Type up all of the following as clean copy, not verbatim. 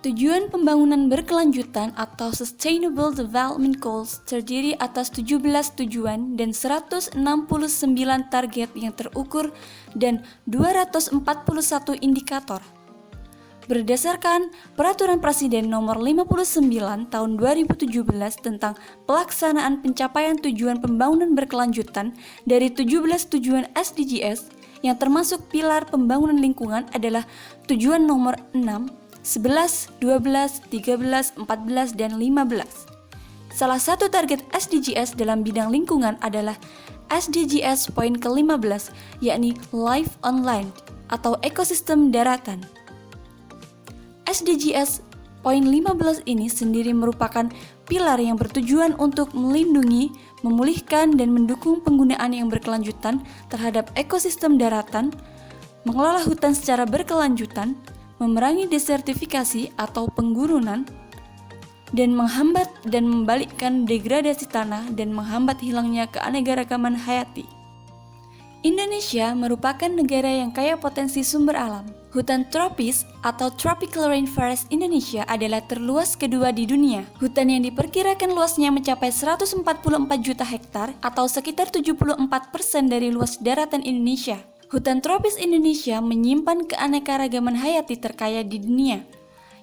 Tujuan pembangunan berkelanjutan atau Sustainable Development Goals terdiri atas 17 tujuan dan 169 target yang terukur dan 241 indikator. Berdasarkan Peraturan Presiden Nomor 59 Tahun 2017 tentang pelaksanaan pencapaian tujuan pembangunan berkelanjutan dari 17 tujuan SDGs yang termasuk pilar pembangunan lingkungan adalah tujuan nomor 6, 11, 12, 13, 14, dan 15. Salah satu target SDGs dalam bidang lingkungan adalah SDGs poin ke-15, yakni Life on Land atau ekosistem daratan. SDGs poin 15 ini sendiri merupakan pilar yang bertujuan untuk melindungi, memulihkan, dan mendukung penggunaan yang berkelanjutan terhadap ekosistem daratan, mengelola hutan secara berkelanjutan, memerangi desertifikasi atau penggurunan, dan menghambat dan membalikkan degradasi tanah dan menghambat hilangnya keanekaragaman hayati. Indonesia merupakan negara yang kaya potensi sumber alam. Hutan tropis atau Tropical Rainforest Indonesia adalah terluas kedua di dunia. Hutan yang diperkirakan luasnya mencapai 144 juta hektar atau sekitar 74% dari luas daratan Indonesia. Hutan tropis Indonesia menyimpan keanekaragaman hayati terkaya di dunia,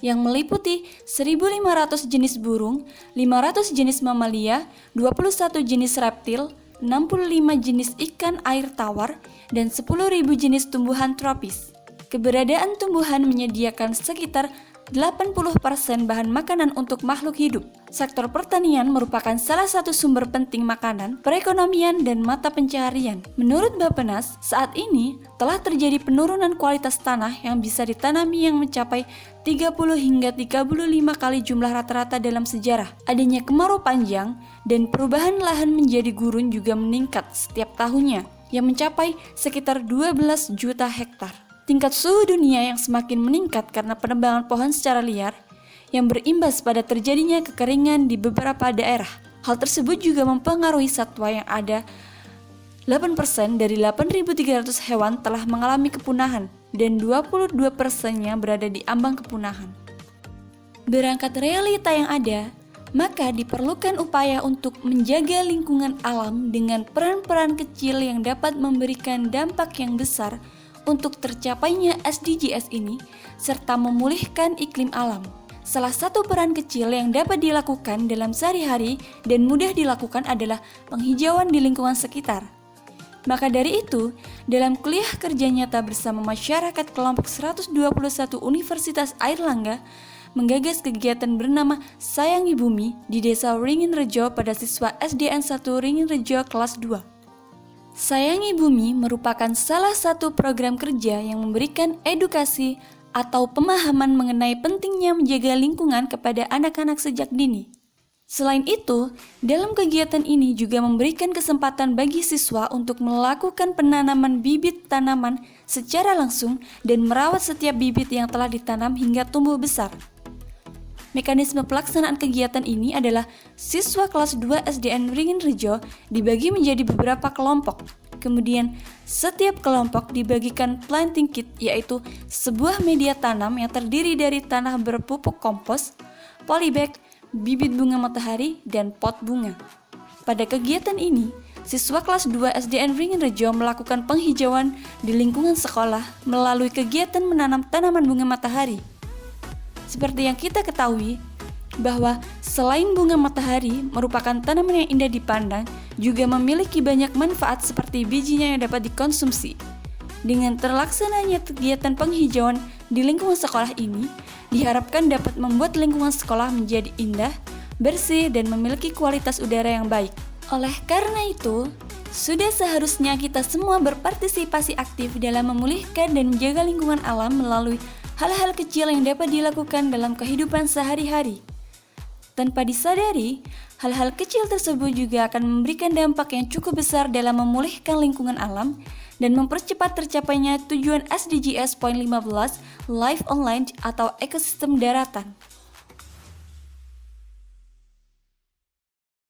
yang meliputi 1.500 jenis burung, 500 jenis mamalia, 21 jenis reptil, 65 jenis ikan air tawar, dan 10.000 jenis tumbuhan tropis. Keberadaan tumbuhan menyediakan sekitar 80% bahan makanan untuk makhluk hidup. Sektor pertanian merupakan salah satu sumber penting makanan, perekonomian, dan mata pencaharian. Menurut Bappenas, saat ini telah terjadi penurunan kualitas tanah yang bisa ditanami yang mencapai 30 hingga 35 kali jumlah rata-rata dalam sejarah. Adanya kemarau panjang dan perubahan lahan menjadi gurun juga meningkat setiap tahunnya, yang mencapai sekitar 12 juta hektar. Tingkat suhu dunia yang semakin meningkat karena penebangan pohon secara liar yang berimbas pada terjadinya kekeringan di beberapa daerah. Hal tersebut juga mempengaruhi satwa yang ada. 8% dari 8.300 hewan telah mengalami kepunahan dan 22%-nya berada di ambang kepunahan. Berangkat realita yang ada, maka diperlukan upaya untuk menjaga lingkungan alam dengan peran-peran kecil yang dapat memberikan dampak yang besar untuk tercapainya SDGs ini, serta memulihkan iklim alam. Salah satu peran kecil yang dapat dilakukan dalam sehari-hari dan mudah dilakukan adalah penghijauan di lingkungan sekitar. Maka dari itu, dalam kuliah kerja nyata bersama masyarakat kelompok 121 Universitas Airlangga, menggagas kegiatan bernama Sayangi Bumi di Desa Ringin Rejo pada siswa SDN 1 Ringin Rejo kelas 2. Sayangi Bumi merupakan salah satu program kerja yang memberikan edukasi atau pemahaman mengenai pentingnya menjaga lingkungan kepada anak-anak sejak dini. Selain itu, dalam kegiatan ini juga memberikan kesempatan bagi siswa untuk melakukan penanaman bibit tanaman secara langsung dan merawat setiap bibit yang telah ditanam hingga tumbuh besar. Mekanisme pelaksanaan kegiatan ini adalah siswa kelas 2 SDN Ringin Rejo dibagi menjadi beberapa kelompok. Kemudian, setiap kelompok dibagikan planting kit, yaitu sebuah media tanam yang terdiri dari tanah berpupuk kompos, polybag, bibit bunga matahari, dan pot bunga. Pada kegiatan ini, siswa kelas 2 SDN Ringin Rejo melakukan penghijauan di lingkungan sekolah melalui kegiatan menanam tanaman bunga matahari. Seperti yang kita ketahui, bahwa selain bunga matahari merupakan tanaman yang indah dipandang, juga memiliki banyak manfaat seperti bijinya yang dapat dikonsumsi. Dengan terlaksananya kegiatan penghijauan di lingkungan sekolah ini, diharapkan dapat membuat lingkungan sekolah menjadi indah, bersih, dan memiliki kualitas udara yang baik. Oleh karena itu, sudah seharusnya kita semua berpartisipasi aktif dalam memulihkan dan menjaga lingkungan alam melalui hal-hal kecil yang dapat dilakukan dalam kehidupan sehari-hari. Tanpa disadari, hal-hal kecil tersebut juga akan memberikan dampak yang cukup besar dalam memulihkan lingkungan alam dan mempercepat tercapainya tujuan SDGs poin 15 Life on Land atau ekosistem daratan.